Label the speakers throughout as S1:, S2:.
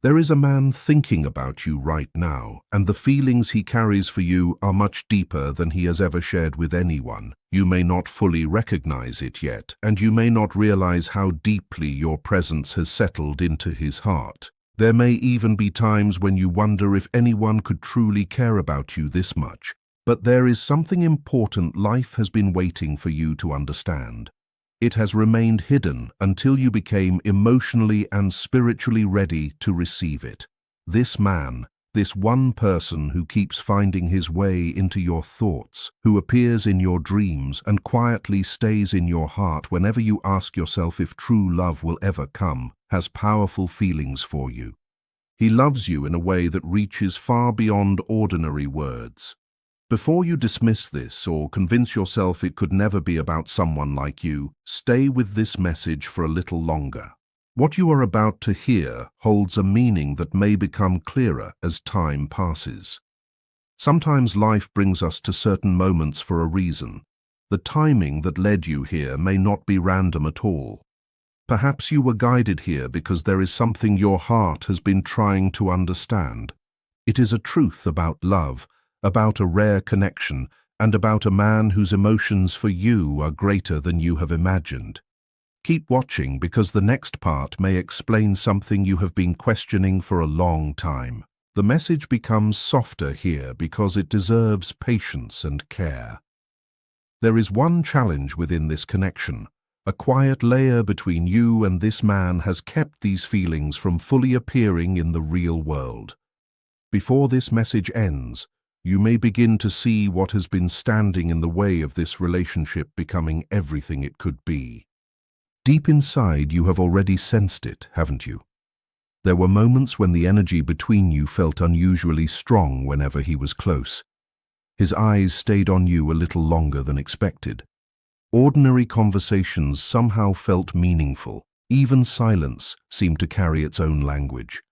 S1: There is a man thinking about you right now, and the feelings he carries for you are much deeper than he has ever shared with anyone. You may not fully recognize it yet, and you may not realize how deeply your presence has settled into his heart. There may even be times when you wonder if anyone could truly care about you this much. But there is something important life has been waiting for you to understand. It has remained hidden until you became emotionally and spiritually ready to receive it. This man, this one person who keeps finding his way into your thoughts, who appears in your dreams and quietly stays in your heart whenever you ask yourself if true love will ever come, has powerful feelings for you. He loves you in a way that reaches far beyond ordinary words. Before you dismiss this or convince yourself it could never be about someone like you, stay with this message for a little longer. What you are about to hear holds a meaning that may become clearer as time passes. Sometimes life brings us to certain moments for a reason. The timing that led you here may not be random at all. Perhaps you were guided here because there is something your heart has been trying to understand. It is a truth about love, about a rare connection, and about a man whose emotions for you are greater than you have imagined. Keep watching because the next part may explain something you have been questioning for a long time. The message becomes softer here because it deserves patience and care. There is one challenge within this connection. A quiet layer between you and this man has kept these feelings from fully appearing in the real world. Before this message ends, you may begin to see what has been standing in the way of this relationship becoming everything it could be. Deep inside, you have already sensed it, haven't you? There were moments when the energy between you felt unusually strong whenever he was close. His eyes stayed on you a little longer than expected. Ordinary conversations somehow felt meaningful. Even silence seemed to carry its own language.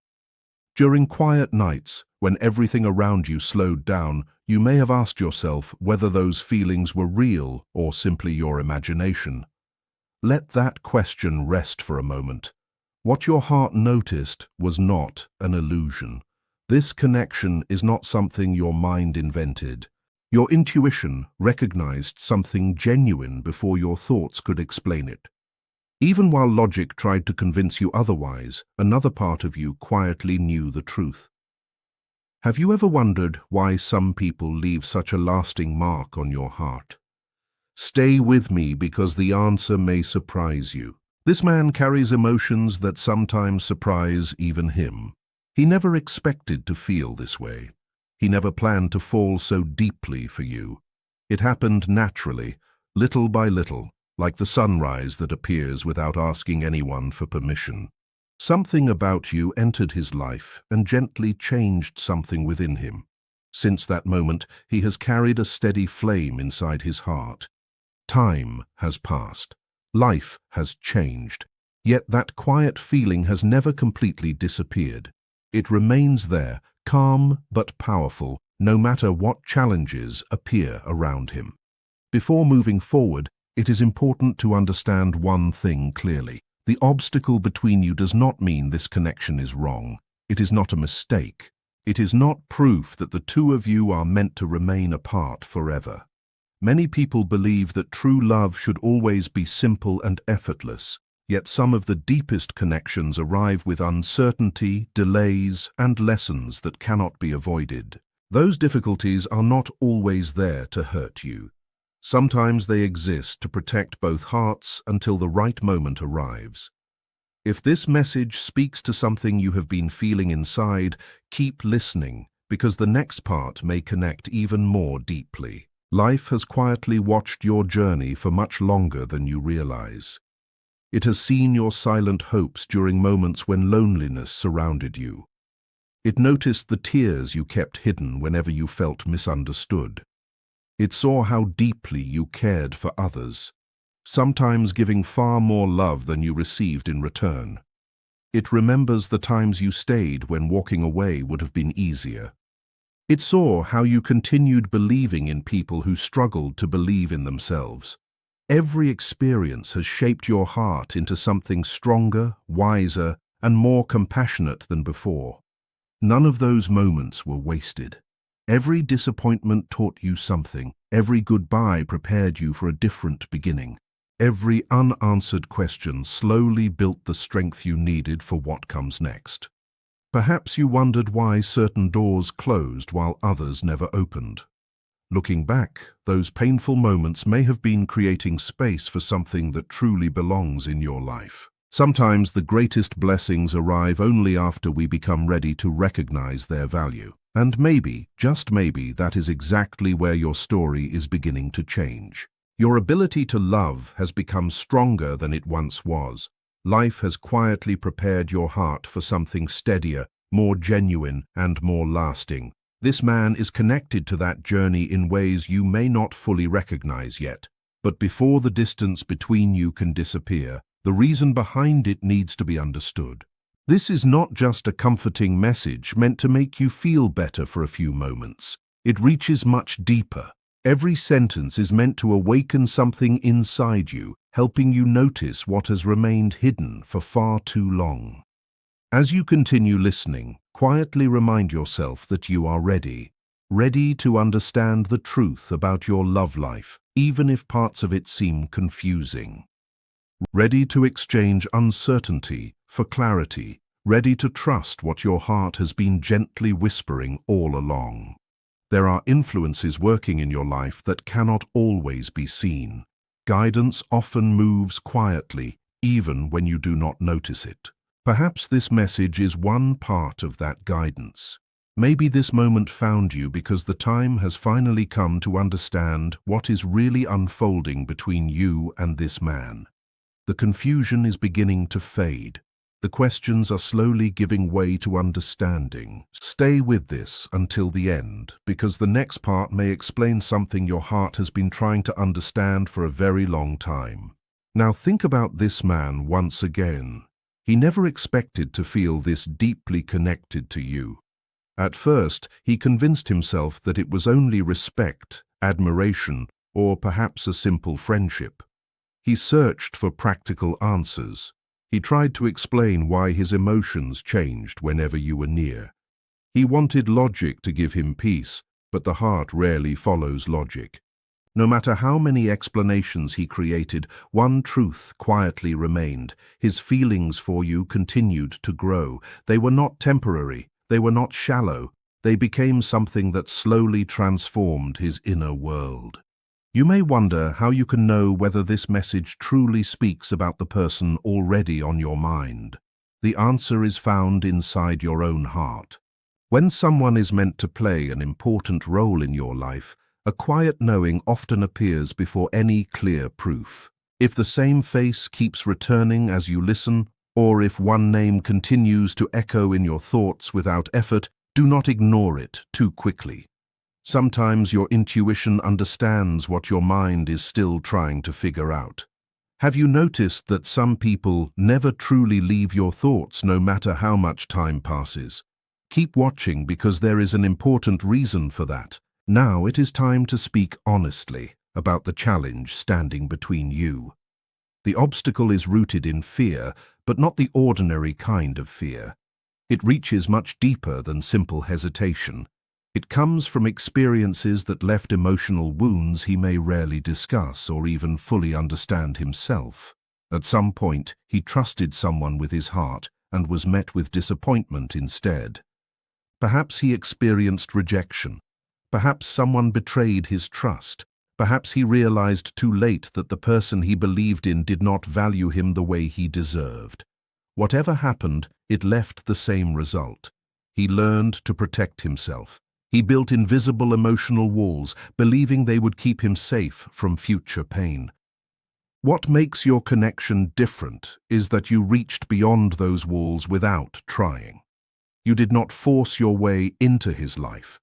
S1: During quiet nights, when everything around you slowed down, you may have asked yourself whether those feelings were real or simply your imagination. Let that question rest for a moment. What your heart noticed was not an illusion. This connection is not something your mind invented. Your intuition recognized something genuine before your thoughts could explain it. Even while logic tried to convince you otherwise, another part of you quietly knew the truth. Have you ever wondered why some people leave such a lasting mark on your heart? Stay with me because the answer may surprise you. This man carries emotions that sometimes surprise even him. He never expected to feel this way. He never planned to fall so deeply for you. It happened naturally, little by little, like the sunrise that appears without asking anyone for permission. Something about you entered his life and gently changed something within him. Since that moment, he has carried a steady flame inside his heart. Time has passed. Life has changed. Yet that quiet feeling has never completely disappeared. It remains there, calm but powerful, no matter what challenges appear around him. Before moving forward, it is important to understand one thing clearly. The obstacle between you does not mean this connection is wrong. It is not a mistake. It is not proof that the two of you are meant to remain apart forever. Many people believe that true love should always be simple and effortless, yet some of the deepest connections arrive with uncertainty, delays, and lessons that cannot be avoided. Those difficulties are not always there to hurt you. Sometimes they exist to protect both hearts until the right moment arrives. If this message speaks to something you have been feeling inside, keep listening, because the next part may connect even more deeply. Life has quietly watched your journey for much longer than you realize. It has seen your silent hopes during moments when loneliness surrounded you. It noticed the tears you kept hidden whenever you felt misunderstood. It saw how deeply you cared for others, sometimes giving far more love than you received in return. It remembers the times you stayed when walking away would have been easier. It saw how you continued believing in people who struggled to believe in themselves. Every experience has shaped your heart into something stronger, wiser, and more compassionate than before. None of those moments were wasted. Every disappointment taught you something. Every goodbye prepared you for a different beginning. Every unanswered question slowly built the strength you needed for what comes next. Perhaps you wondered why certain doors closed while others never opened. Looking back, those painful moments may have been creating space for something that truly belongs in your life. Sometimes the greatest blessings arrive only after we become ready to recognize their value. And maybe, just maybe, that is exactly where your story is beginning to change. Your ability to love has become stronger than it once was. Life has quietly prepared your heart for something steadier, more genuine, and more lasting. This man is connected to that journey in ways you may not fully recognize yet. But before the distance between you can disappear, the reason behind it needs to be understood. This is not just a comforting message meant to make you feel better for a few moments. It reaches much deeper. Every sentence is meant to awaken something inside you, helping you notice what has remained hidden for far too long. As you continue listening, quietly remind yourself that you are ready to understand the truth about your love life, even if parts of it seem confusing. Ready to exchange uncertainty for clarity, ready to trust what your heart has been gently whispering all along. There are influences working in your life that cannot always be seen. Guidance often moves quietly, even when you do not notice it. Perhaps this message is one part of that guidance. Maybe this moment found you because the time has finally come to understand what is really unfolding between you and this man. The confusion is beginning to fade. The questions are slowly giving way to understanding. Stay with this until the end, because the next part may explain something your heart has been trying to understand for a very long time. Now think about this man once again. He never expected to feel this deeply connected to you. At first, he convinced himself that it was only respect, admiration, or perhaps a simple friendship. He searched for practical answers. He tried to explain why his emotions changed whenever you were near. He wanted logic to give him peace, but the heart rarely follows logic. No matter how many explanations he created, one truth quietly remained. His feelings for you continued to grow. They were not temporary. They were not shallow. They became something that slowly transformed his inner world. You may wonder how you can know whether this message truly speaks about the person already on your mind. The answer is found inside your own heart. When someone is meant to play an important role in your life, a quiet knowing often appears before any clear proof. If the same face keeps returning as you listen, or if one name continues to echo in your thoughts without effort, do not ignore it too quickly. Sometimes your intuition understands what your mind is still trying to figure out. Have you noticed that some people never truly leave your thoughts no matter how much time passes? Keep watching because there is an important reason for that. Now it is time to speak honestly about the challenge standing between you. The obstacle is rooted in fear, but not the ordinary kind of fear. It reaches much deeper than simple hesitation. It comes from experiences that left emotional wounds he may rarely discuss or even fully understand himself. At some point, he trusted someone with his heart and was met with disappointment instead. Perhaps he experienced rejection. Perhaps someone betrayed his trust. Perhaps he realized too late that the person he believed in did not value him the way he deserved. Whatever happened, it left the same result. He learned to protect himself. He built invisible emotional walls, believing they would keep him safe from future pain. What makes your connection different is that you reached beyond those walls without trying. You did not force your way into his life.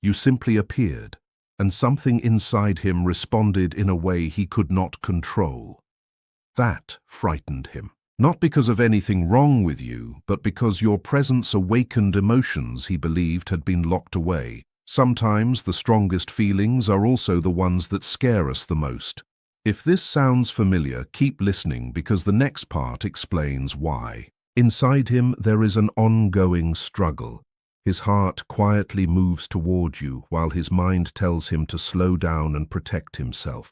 S1: You simply appeared, and something inside him responded in a way he could not control. That frightened him. Not because of anything wrong with you, but because your presence awakened emotions he believed had been locked away. Sometimes the strongest feelings are also the ones that scare us the most. If this sounds familiar, keep listening because the next part explains why. Inside him there is an ongoing struggle. His heart quietly moves toward you while his mind tells him to slow down and protect himself.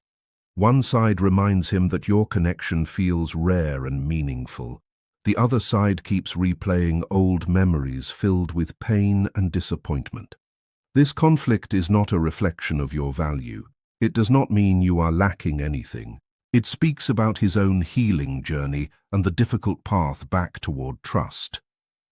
S1: One side reminds him that your connection feels rare and meaningful. The other side keeps replaying old memories filled with pain and disappointment. This conflict is not a reflection of your value. It does not mean you are lacking anything. It speaks about his own healing journey and the difficult path back toward trust.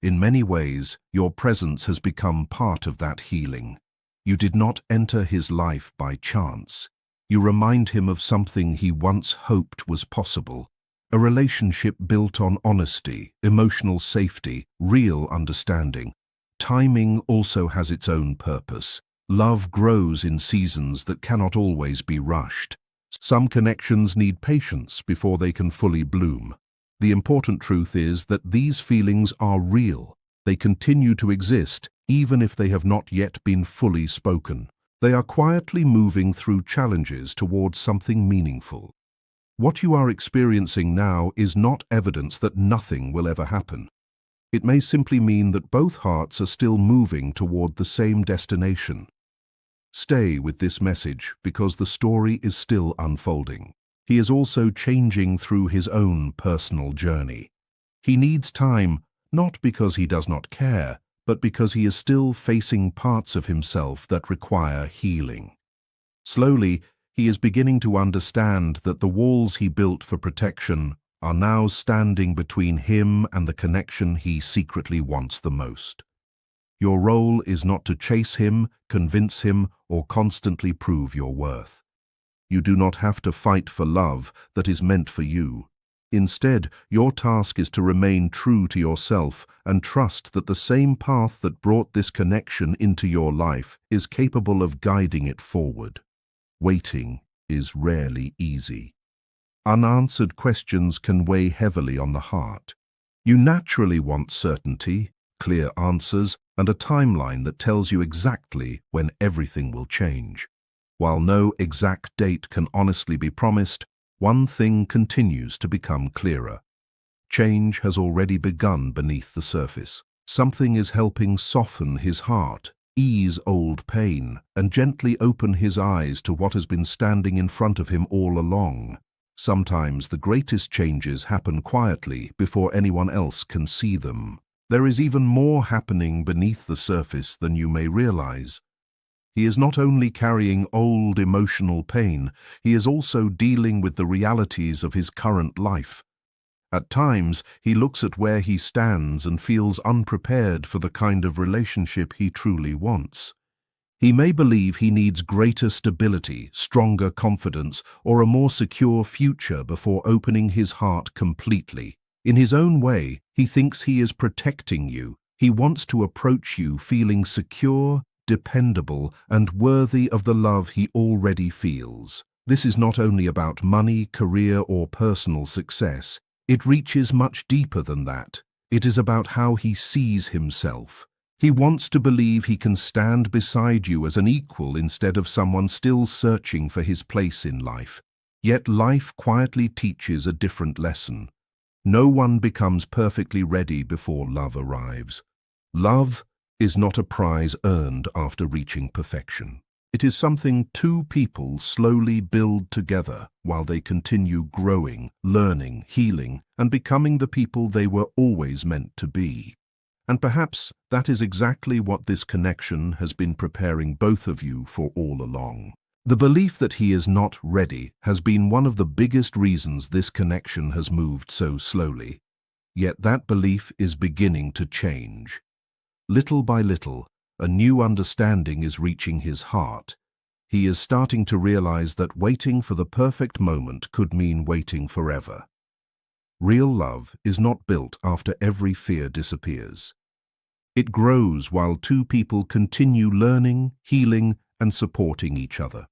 S1: In many ways, your presence has become part of that healing. You did not enter his life by chance. You remind him of something he once hoped was possible. A relationship built on honesty, emotional safety, real understanding. Timing also has its own purpose. Love grows in seasons that cannot always be rushed. Some connections need patience before they can fully bloom. The important truth is that these feelings are real. They continue to exist, even if they have not yet been fully spoken. They are quietly moving through challenges towards something meaningful. What you are experiencing now is not evidence that nothing will ever happen. It may simply mean that both hearts are still moving toward the same destination. Stay with this message because the story is still unfolding. He is also changing through his own personal journey. He needs time, not because he does not care, but because he is still facing parts of himself that require healing. Slowly, he is beginning to understand that the walls he built for protection are now standing between him and the connection he secretly wants the most. Your role is not to chase him, convince him, or constantly prove your worth. You do not have to fight for love that is meant for you. Instead, your task is to remain true to yourself and trust that the same path that brought this connection into your life is capable of guiding it forward. Waiting is rarely easy. Unanswered questions can weigh heavily on the heart. You naturally want certainty, clear answers, and a timeline that tells you exactly when everything will change. While no exact date can honestly be promised, one thing continues to become clearer. Change has already begun beneath the surface. Something is helping soften his heart, ease old pain, and gently open his eyes to what has been standing in front of him all along. Sometimes the greatest changes happen quietly before anyone else can see them. There is even more happening beneath the surface than you may realize. He is not only carrying old emotional pain, he is also dealing with the realities of his current life. At times, he looks at where he stands and feels unprepared for the kind of relationship he truly wants. He may believe he needs greater stability, stronger confidence, or a more secure future before opening his heart completely. In his own way, he thinks he is protecting you. He wants to approach you feeling secure, dependable, and worthy of the love he already feels. This is not only about money, career, or personal success. It reaches much deeper than that. It is about how he sees himself. He wants to believe he can stand beside you as an equal instead of someone still searching for his place in life. Yet life quietly teaches a different lesson. No one becomes perfectly ready before love arrives. Love is not a prize earned after reaching perfection. It is something two people slowly build together while they continue growing, learning, healing, and becoming the people they were always meant to be. And perhaps that is exactly what this connection has been preparing both of you for all along. The belief that he is not ready has been one of the biggest reasons this connection has moved so slowly. Yet that belief is beginning to change. Little by little, a new understanding is reaching his heart. He is starting to realize that waiting for the perfect moment could mean waiting forever. Real love is not built after every fear disappears. It grows while two people continue learning, healing, and supporting each other.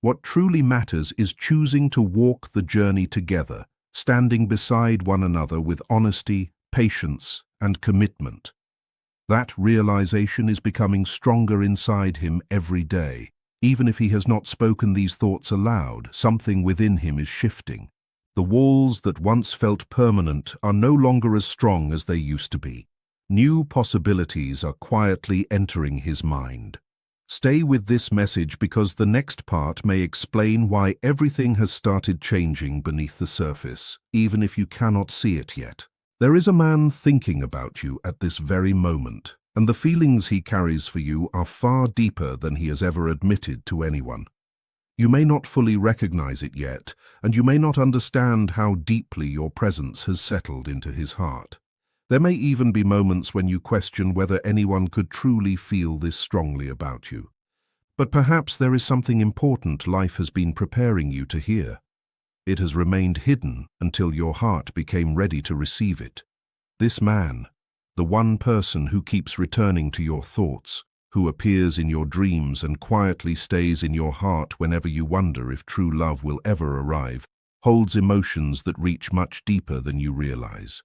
S1: What truly matters is choosing to walk the journey together, standing beside one another with honesty, patience, and commitment. That realization is becoming stronger inside him every day. Even if he has not spoken these thoughts aloud, something within him is shifting. The walls that once felt permanent are no longer as strong as they used to be. New possibilities are quietly entering his mind. Stay with this message because the next part may explain why everything has started changing beneath the surface, even if you cannot see it yet. There is a man thinking about you at this very moment, and the feelings he carries for you are far deeper than he has ever admitted to anyone. You may not fully recognize it yet, and you may not understand how deeply your presence has settled into his heart. There may even be moments when you question whether anyone could truly feel this strongly about you. But perhaps there is something important life has been preparing you to hear. It has remained hidden until your heart became ready to receive it. This man, the one person who keeps returning to your thoughts, who appears in your dreams and quietly stays in your heart whenever you wonder if true love will ever arrive, holds emotions that reach much deeper than you realize.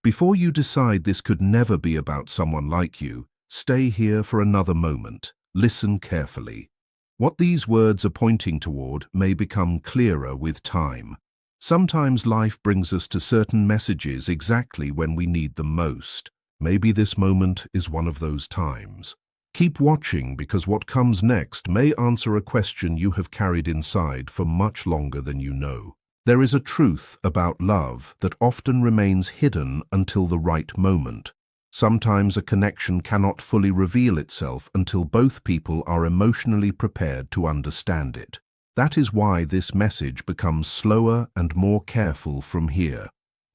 S1: Before you decide this could never be about someone like you, stay here for another moment. Listen carefully. What these words are pointing toward may become clearer with time. Sometimes life brings us to certain messages exactly when we need them most. Maybe this moment is one of those times. Keep watching because what comes next may answer a question you have carried inside for much longer than you know. There is a truth about love that often remains hidden until the right moment. Sometimes a connection cannot fully reveal itself until both people are emotionally prepared to understand it. That is why this message becomes slower and more careful from here.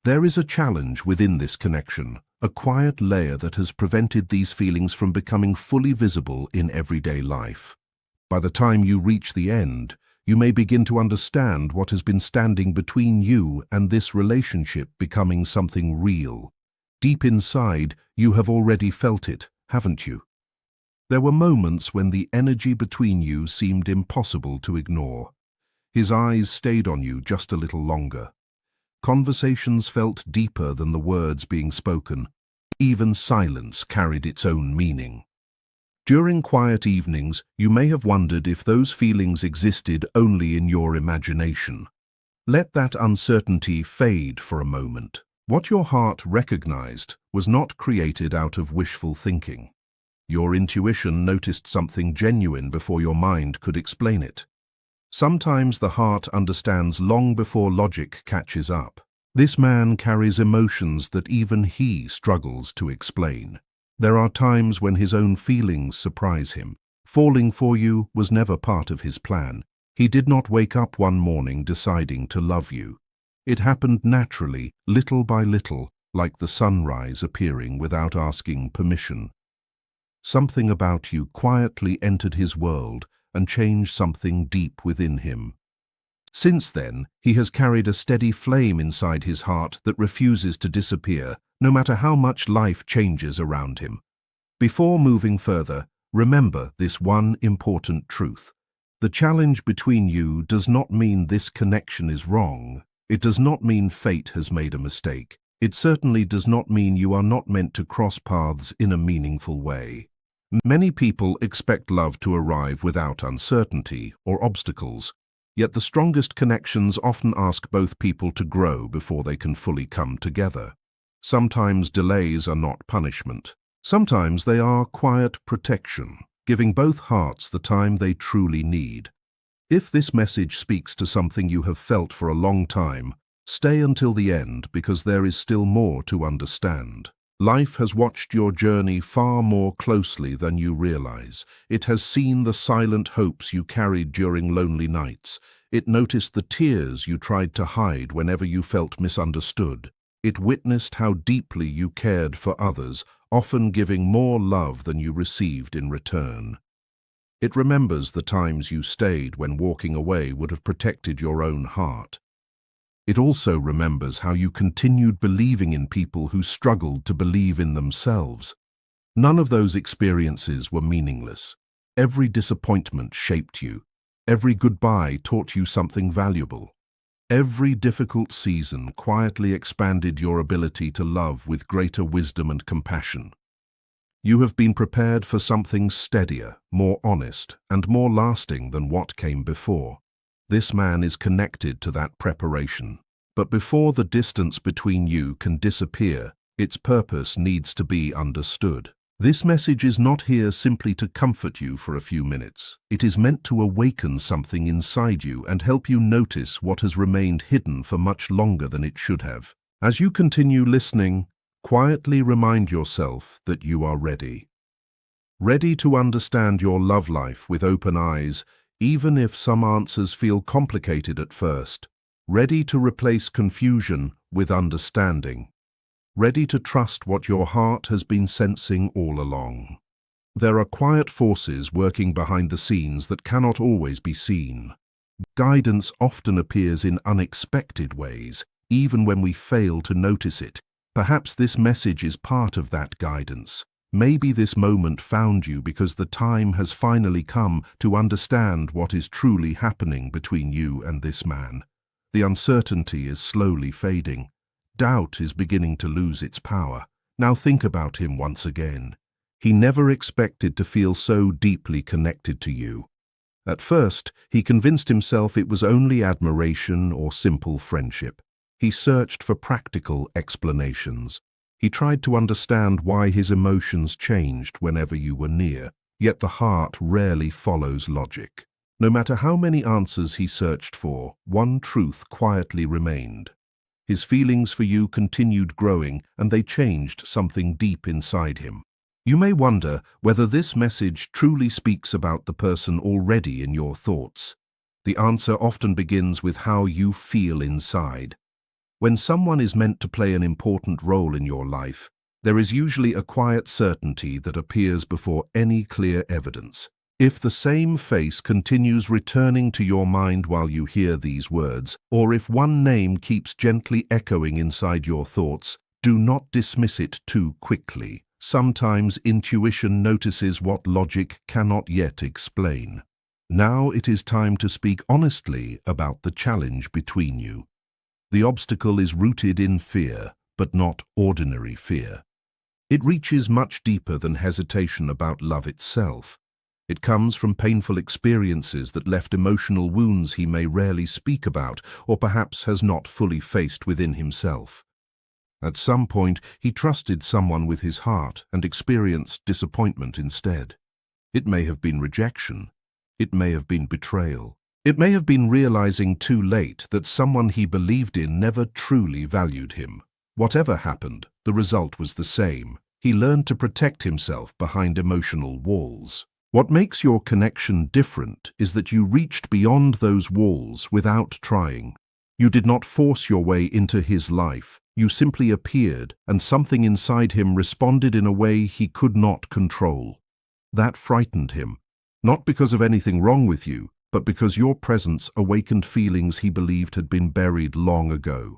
S1: There is a challenge within this connection, a quiet layer that has prevented these feelings from becoming fully visible in everyday life. By the time you reach the end, you may begin to understand what has been standing between you and this relationship becoming something real. Deep inside, you have already felt it, haven't you? There were moments when the energy between you seemed impossible to ignore. His eyes stayed on you just a little longer. Conversations felt deeper than the words being spoken. Even silence carried its own meaning. During quiet evenings, you may have wondered if those feelings existed only in your imagination. Let that uncertainty fade for a moment. What your heart recognized was not created out of wishful thinking. Your intuition noticed something genuine before your mind could explain it. Sometimes the heart understands long before logic catches up. This man carries emotions that even he struggles to explain. There are times when his own feelings surprise him. Falling for you was never part of his plan. He did not wake up one morning deciding to love you. It happened naturally, little by little, like the sunrise appearing without asking permission. Something about you quietly entered his world and changed something deep within him. Since then, he has carried a steady flame inside his heart that refuses to disappear, no matter how much life changes around him. Before moving further, remember this one important truth. The challenge between you does not mean this connection is wrong. It does not mean fate has made a mistake. It certainly does not mean you are not meant to cross paths in a meaningful way. Many people expect love to arrive without uncertainty or obstacles, yet the strongest connections often ask both people to grow before they can fully come together. Sometimes delays are not punishment. Sometimes they are quiet protection, giving both hearts the time they truly need. If this message speaks to something you have felt for a long time, stay until the end because there is still more to understand. Life has watched your journey far more closely than you realize. It has seen the silent hopes you carried during lonely nights. It noticed the tears you tried to hide whenever you felt misunderstood. It witnessed how deeply you cared for others, often giving more love than you received in return. It remembers the times you stayed when walking away would have protected your own heart. It also remembers how you continued believing in people who struggled to believe in themselves. None of those experiences were meaningless. Every disappointment shaped you. Every goodbye taught you something valuable. Every difficult season quietly expanded your ability to love with greater wisdom and compassion. You have been prepared for something steadier, more honest, and more lasting than what came before. This man is connected to that preparation. But before the distance between you can disappear, its purpose needs to be understood. This message is not here simply to comfort you for a few minutes. It is meant to awaken something inside you and help you notice what has remained hidden for much longer than it should have. As you continue listening, quietly remind yourself that you are ready. Ready to understand your love life with open eyes, even if some answers feel complicated at first. Ready to replace confusion with understanding. Ready to trust what your heart has been sensing all along. There are quiet forces working behind the scenes that cannot always be seen. Guidance often appears in unexpected ways, even when we fail to notice it. Perhaps this message is part of that guidance. Maybe this moment found you because the time has finally come to understand what is truly happening between you and this man. The uncertainty is slowly fading. Doubt is beginning to lose its power. Now think about him once again. He never expected to feel so deeply connected to you. At first, he convinced himself it was only admiration or simple friendship. He searched for practical explanations. He tried to understand why his emotions changed whenever you were near. Yet the heart rarely follows logic. No matter how many answers he searched for, one truth quietly remained. His feelings for you continued growing, and they changed something deep inside him. You may wonder whether this message truly speaks about the person already in your thoughts. The answer often begins with how you feel inside. When someone is meant to play an important role in your life, there is usually a quiet certainty that appears before any clear evidence. If the same face continues returning to your mind while you hear these words, or if one name keeps gently echoing inside your thoughts, do not dismiss it too quickly. Sometimes intuition notices what logic cannot yet explain. Now it is time to speak honestly about the challenge between you. The obstacle is rooted in fear, but not ordinary fear. It reaches much deeper than hesitation about love itself. It comes from painful experiences that left emotional wounds he may rarely speak about, or perhaps has not fully faced within himself. At some point, he trusted someone with his heart and experienced disappointment instead. It may have been rejection. It may have been betrayal. It may have been realizing too late that someone he believed in never truly valued him. Whatever happened, the result was the same. He learned to protect himself behind emotional walls. What makes your connection different is that you reached beyond those walls without trying. You did not force your way into his life. You simply appeared, and something inside him responded in a way he could not control. That frightened him, not because of anything wrong with you, but because your presence awakened feelings he believed had been buried long ago.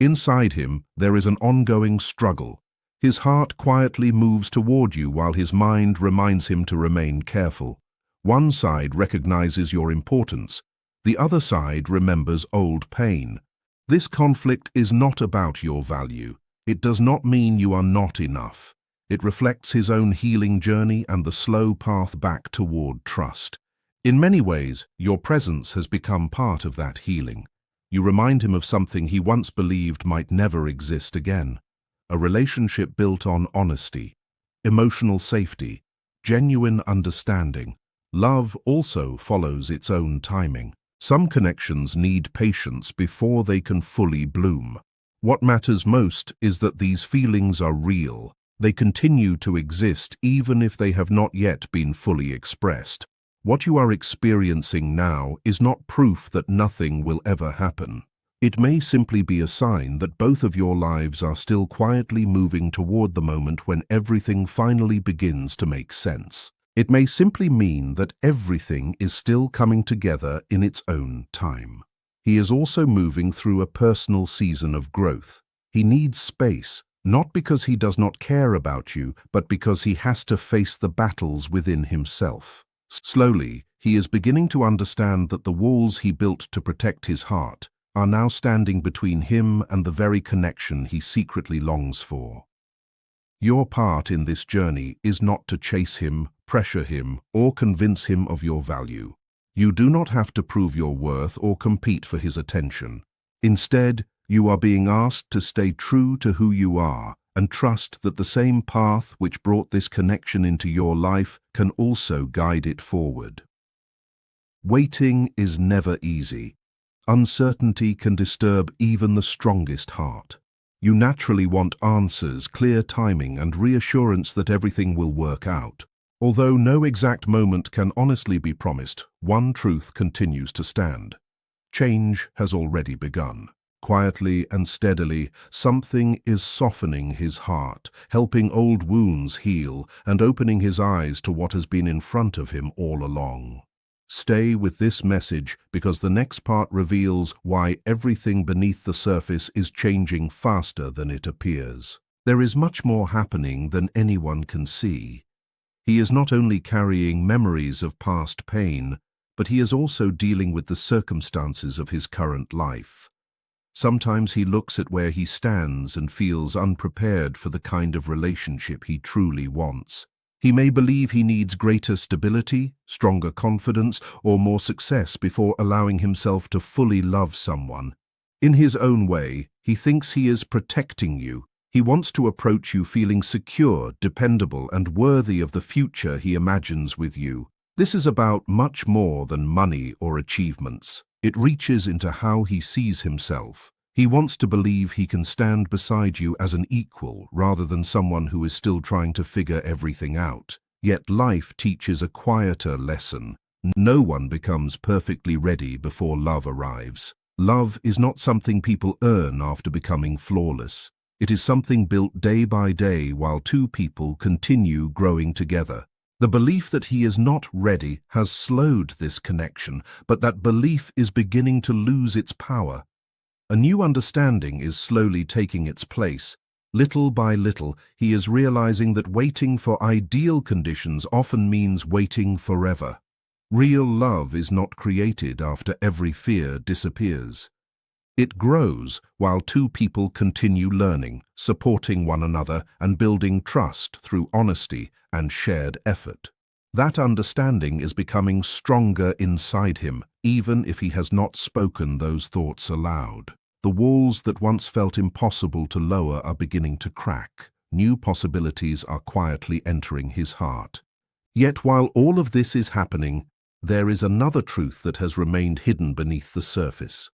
S1: Inside him, there is an ongoing struggle. His heart quietly moves toward you while his mind reminds him to remain careful. One side recognizes your importance. The other side remembers old pain. This conflict is not about your value. It does not mean you are not enough. It reflects his own healing journey and the slow path back toward trust. In many ways, your presence has become part of that healing. You remind him of something he once believed might never exist again. A relationship built on honesty, emotional safety, genuine understanding. Love also follows its own timing. Some connections need patience before they can fully bloom. What matters most is that these feelings are real. They continue to exist even if they have not yet been fully expressed. What you are experiencing now is not proof that nothing will ever happen. It may simply be a sign that both of your lives are still quietly moving toward the moment when everything finally begins to make sense. It may simply mean that everything is still coming together in its own time. He is also moving through a personal season of growth. He needs space, not because he does not care about you, but because he has to face the battles within himself. Slowly, he is beginning to understand that the walls he built to protect his heart are now standing between him and the very connection he secretly longs for. Your part in this journey is not to chase him, pressure him, or convince him of your value. You do not have to prove your worth or compete for his attention. Instead, you are being asked to stay true to who you are and trust that the same path which brought this connection into your life can also guide it forward. Waiting is never easy. Uncertainty can disturb even the strongest heart. You naturally want answers, clear timing, and reassurance that everything will work out. Although no exact moment can honestly be promised, one truth continues to stand. Change has already begun. Quietly and steadily, something is softening his heart, helping old wounds heal, and opening his eyes to what has been in front of him all along. Stay with this message because the next part reveals why everything beneath the surface is changing faster than it appears. There is much more happening than anyone can see. He is not only carrying memories of past pain, but he is also dealing with the circumstances of his current life. Sometimes he looks at where he stands and feels unprepared for the kind of relationship he truly wants. He may believe he needs greater stability, stronger confidence, or more success before allowing himself to fully love someone. In his own way, he thinks he is protecting you. He wants to approach you feeling secure, dependable, and worthy of the future he imagines with you. This is about much more than money or achievements. It reaches into how he sees himself. He wants to believe he can stand beside you as an equal rather than someone who is still trying to figure everything out. Yet life teaches a quieter lesson. No one becomes perfectly ready before love arrives. Love is not something people earn after becoming flawless. It is something built day by day while two people continue growing together. The belief that he is not ready has slowed this connection, but that belief is beginning to lose its power. A new understanding is slowly taking its place. Little by little, he is realizing that waiting for ideal conditions often means waiting forever. Real love is not created after every fear disappears. It grows while two people continue learning, supporting one another, and building trust through honesty and shared effort. That understanding is becoming stronger inside him, even if he has not spoken those thoughts aloud. The walls that once felt impossible to lower are beginning to crack. New possibilities are quietly entering his heart. Yet while all of this is happening, there is another truth that has remained hidden beneath the surface.